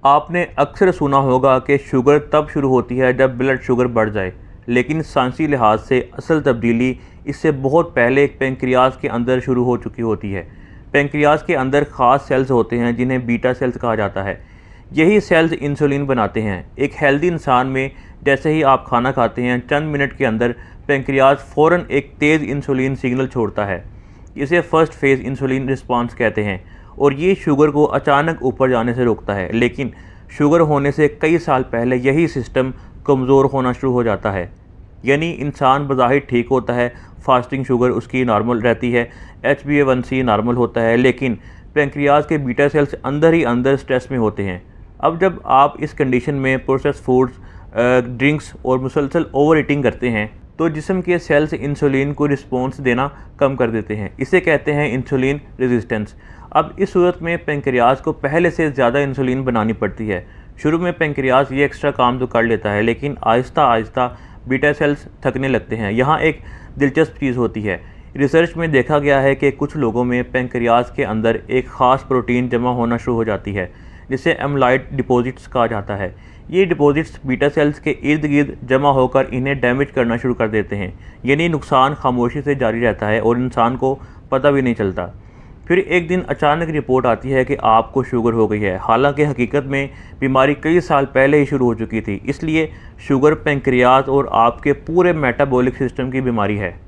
आपने अक्सर सुना होगा कि शुगर तब शुरू होती है जब ब्लड शुगर बढ़ जाए, लेकिन साइंसी लिहाज से असल तब्दीली इससे बहुत पहले पेंक्रियाज के अंदर शुरू हो चुकी होती है। पेंक्रियाज के अंदर ख़ास सेल्स होते हैं जिन्हें बीटा सेल्स कहा जाता है। यही सेल्स इंसुलिन बनाते हैं। एक हेल्दी इंसान में जैसे ही आप खाना खाते हैं, चंद मिनट के अंदर पेंक्रियाज फ़ौरन एक तेज़ इंसुलिन सिग्नल छोड़ता है। इसे फर्स्ट फेज़ इंसुलिन रिस्पॉन्स कहते हैं और ये शुगर को अचानक ऊपर जाने से रोकता है। लेकिन शुगर होने से कई साल पहले यही सिस्टम कमज़ोर होना शुरू हो जाता है। यानी इंसान बज़ाहिर ठीक होता है, फास्टिंग शुगर उसकी नॉर्मल रहती है, HbA1c नॉर्मल होता है, लेकिन पेंक्रियाज के बीटा सेल्स अंदर ही अंदर स्ट्रेस में होते हैं। अब जब आप इस कंडीशन में प्रोसेस फूड्स, ड्रिंक्स और मुसलसल ओवर ईटिंग करते हैं तो जिस्म के सेल्स इंसुलिन को रिस्पॉन्स देना कम कर देते हैं। इसे कहते हैं इंसुलिन रेजिस्टेंस। अब इस सूरत में पेंक्रियाज को पहले से ज़्यादा इंसुलिन बनानी पड़ती है। शुरू में पेंक्रियाज ये एक्स्ट्रा काम तो कर लेता है, लेकिन आहिस्ता आहिस्ता बीटा सेल्स थकने लगते हैं। यहाँ एक दिलचस्प चीज़ होती है। रिसर्च में देखा गया है कि कुछ लोगों में पेंक्रियाज के अंदर एक ख़ास प्रोटीन जमा होना शुरू हो जाती है जिसे एमलाइड डिपॉजिट्स कहा जाता है। ये डिपॉजिट्स बीटा सेल्स के इर्द गिर्द जमा होकर इन्हें डैमेज करना शुरू कर देते हैं। यानी नुकसान खामोशी से जारी रहता है और इंसान को पता भी नहीं चलता। फिर एक दिन अचानक रिपोर्ट आती है कि आपको शुगर हो गई है, हालांकि हकीकत में बीमारी कई साल पहले ही शुरू हो चुकी थी। इसलिए शुगर पेंक्रियाज और आपके पूरे मेटाबॉलिक सिस्टम की बीमारी है।